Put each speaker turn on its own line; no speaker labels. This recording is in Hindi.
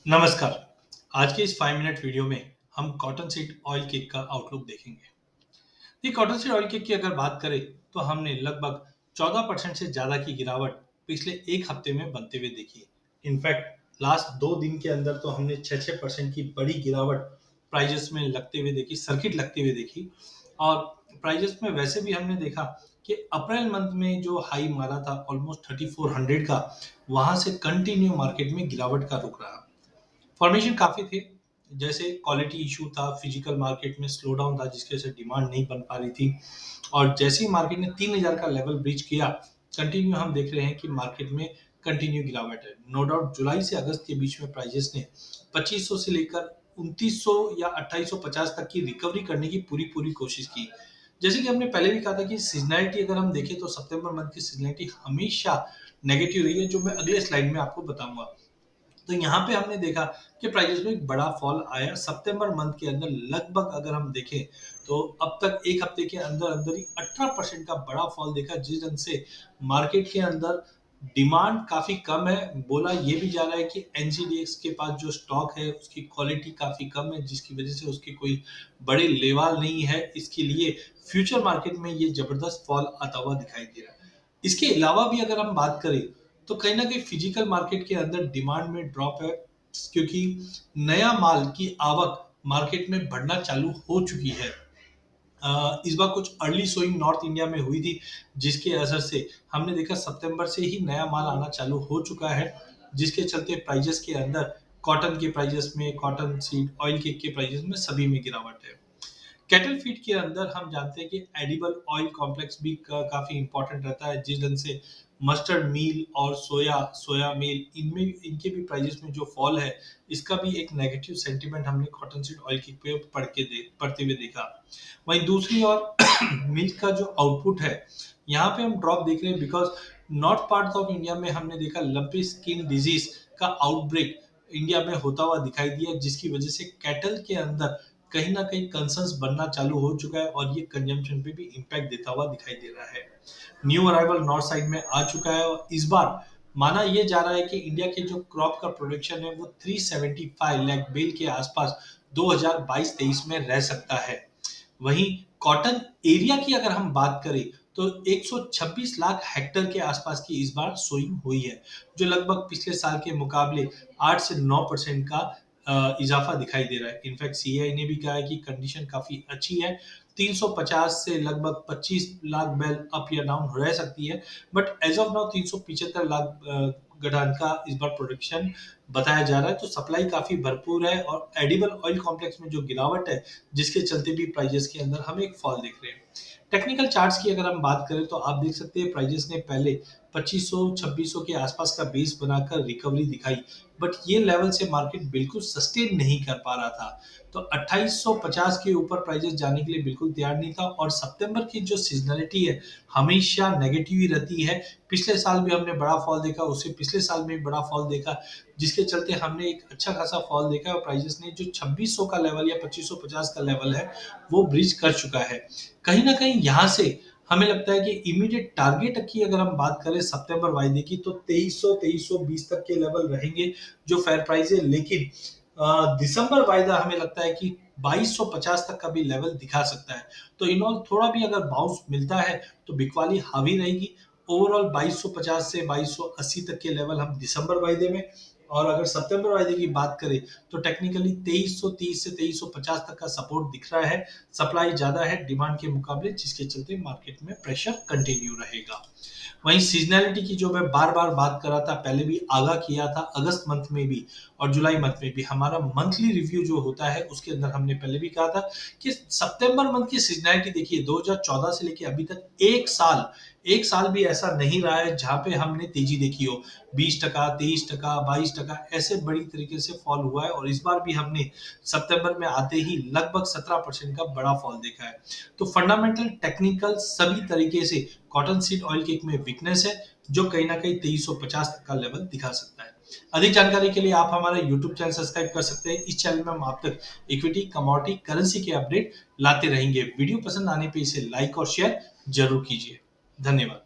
नमस्कार। आज के इस 5 मिनट वीडियो में हम कॉटन सीड ऑयल केक का आउटलुक देखेंगे। ये कॉटन सीड ऑयल केक की अगर बात करें तो हमने लगभग 14% से ज़्यादा की गिरावट पिछले एक हफ्ते में बनते हुए देखी है। इनफैक्ट लास्ट 2 दिन के अंदर तो हमने 6-6% की बड़ी गिरावट प्राइजेस में लगते हुए देखी, सर्किट लगते हुए देखी। और प्राइजेस में वैसे भी हमने देखा कि अप्रैल मंथ में जो हाई मारा था ऑलमोस्ट 3400 का, वहां से कंटिन्यू मार्केट में गिरावट का रुख रहा। फॉर्मेशन काफ़ी थे, जैसे क्वालिटी इशू था, फिजिकल मार्केट में स्लो डाउन था जिसकी वजह से डिमांड नहीं बन पा रही थी। और जैसे ही मार्केट ने 3000 का लेवल ब्रीच किया, कंटिन्यू हम देख रहे हैं कि मार्केट में कंटिन्यू गिरावट है। नो डाउट जुलाई से अगस्त के बीच में प्राइजेस ने 2500 से लेकर 2900 या 2850 तक की रिकवरी करने की पूरी पूरी कोशिश की। जैसे कि हमने पहले भी कहा था कि सीजनैलिटी अगर हम देखें तो सितंबर मंथ की सीजनैलिटी हमेशा नेगेटिव रही है, जो मैं अगले स्लाइड में आपको बताऊंगा। तो यहाँ पे हमने देखा कि प्राइसेस में एक बड़ा फॉल आया सितंबर मंथ के अंदर। लगभग अगर हम देखें तो अब तक एक हफ्ते के अंदर अंदर ही 18% का बड़ा फॉल देखा, जिस ढंग से मार्केट के अंदर डिमांड काफी कम है। बोला ये भी जा रहा है कि एनसीडीएक्स के पास जो स्टॉक है उसकी क्वालिटी काफी कम है, जिसकी वजह से उसके कोई बड़े लेवाल नहीं है। इसके लिए फ्यूचर मार्केट में ये जबरदस्त फॉल आता हुआ दिखाई दे रहा है। इसके अलावा भी अगर हम बात करें तो कहीं ना कहीं फिजिकल मार्केट के अंदर डिमांड में ड्रॉप है, क्योंकि नया माल की आवक मार्केट में बढ़ना चालू हो चुकी है। इस बार कुछ अर्ली सोइंग नॉर्थ इंडिया में हुई थी, जिसके असर से हमने देखा सितंबर से ही नया माल आना चालू हो चुका है, जिसके चलते प्राइजेस के अंदर कॉटन के प्राइजेस में, कॉटन सीड ऑयल केक के प्राइजेस में सभी में गिरावट है। कैटल फीड के अंदर हम जानते हैं कि एडिबल ऑयल कॉम्प्लेक्स भी काफी इंपॉर्टेंट रहता है, जिस ढंग से मस्टर्ड मील और सोया सोया मील, इनमें इनके भी प्राइजेस में जो फॉल है, इसका भी एक नेगेटिव सेंटीमेंट हमने कॉटन सीड ऑयल की पे पढ़ते हुए देखा। वहीं दूसरी ओर मिल्क का जो आउटपुट है, यहाँ पे हम ड्रॉप देख रहे हैं, because north part of India में हमने देखा लंपी स्किन डिजीज का आउटब्रेक इंडिया में होता हुआ दिखाई दिया, जिसकी वजह से कैटल के अंदर कहीं ना कहीं कंसर्न्स बनना चालू हो चुका है और ये कंजम्पशन पे भी इम्पैक्ट देता हुआ दिखाई दे रहा है। न्यू अराइवल नॉर्थ साइड में आ चुका है और इस बार माना यह जा रहा है कि इंडिया के जो क्रॉप का प्रोडक्शन है वो 375 लाख बेल के आसपास 2022-23 में रह सकता है। वहीं कॉटन एरिया की अगर हम बात करें तो 126 लाख हेक्टेयर के आसपास की इस बार सोइंग हुई है, जो लगभग पिछले साल के मुकाबले 8 से 9% का इजाफा दिखाई दे रहा है। इनफैक्ट सीआई ने भी कहा है कि कंडीशन काफी अच्छी है। 350 से लगभग 25 लाख बैल अप या डाउन रह सकती है, but as of now 375 lakh गठान का इस बार प्रोडक्शन बताया जा रहा है। तो सप्लाई काफी भरपूर है और एडिबल ऑयल कॉम्प्लेक्स में जो गिरावट है, जिसके चलते भी प्राइजेस के अंदर हम एक फॉल देख रहे हैं। टेक्निकल चार्ट्स की अगर हम बात करें तो आप देख सकते हैं प्राइजेस ने पहले 2500-2600 के आसपास का बेस बनाकर रिकवरी दिखाई, बट ये लेवल से मार्केट बिल्कुल सस्टेन नहीं कर पा रहा था। तो 2850 के ऊपर प्राइजेस जाने के लिए बिल्कुल तैयार नहीं था। और सितंबर की जो सीजनलिटी है हमेशा नेगेटिव ही रहती है। पिछले साल भी हमने बड़ा फॉल देखा, उससे पिछले साल में भी बड़ा फॉल देखा, जिसके चलते हमने एक अच्छा खासा फॉल देखा और प्राइजेस ने जो 2600 का लेवल या 2550 का लेवल है वो ब्रीच कर चुका है। कहीं ना कहीं यहाँ से हमें लगता है कि इमीडिएट टारगेट की अगर हम बात करें सितंबर वायदे की तो 2300-2320 तक के लेवल रहेंगे जो फेयर प्राइस है। लेकिन दिसंबर वायदा हमें लगता है कि 2250 तक का भी लेवल दिखा सकता है। तो इन ऑल थोड़ा भी अगर बाउंस मिलता है तो बिकवाली हावी रहेगी। ओवरऑल 2250 से 2280 तक के लेवल हम दिसंबर वायदे में, और अगर सितंबर वायदे की बात करें तो टेक्निकली 2330 से 2350 तक का सपोर्ट दिख रहा है। सप्लाई ज्यादा है डिमांड के मुकाबले, जिसके चलते मार्केट में प्रेशर कंटिन्यू रहेगा। वहीं सीजनैलिटी की जो मैं बार बार बात कर रहा था, पहले भी आगाह किया था, अगस्त मंथ में भी और जुलाई मंथ में भी हमारा मंथली रिव्यू जो होता है उसके अंदर हमने पहले भी कहा था कि सितंबर मंथ की सीजनैलिटी देखिए, 2014 से लेके अभी तक एक साल भी ऐसा नहीं रहा है जहां पे हमने तेजी देखी हो। 20%, 23%, 22% ऐसे बड़ी तरीके से फॉल हुआ है, और इस बार भी हमने सितंबर में आते ही लगभग 17% का बड़ा फॉल देखा है। तो फंडामेंटल, टेक्निकल सभी तरीके से कॉटन सीड ऑयल केक में वीकनेस है, जो कहीं ना कहीं 2350 तक का लेवल दिखा सकता है। अधिक जानकारी के लिए आप हमारा यूट्यूब चैनल सब्सक्राइब कर सकते हैं। इस चैनल में हम आप तक इक्विटी, कमोडिटी, करेंसी के अपडेट लाते रहेंगे। वीडियो पसंद आने पे इसे लाइक और शेयर जरूर कीजिए। धन्यवाद।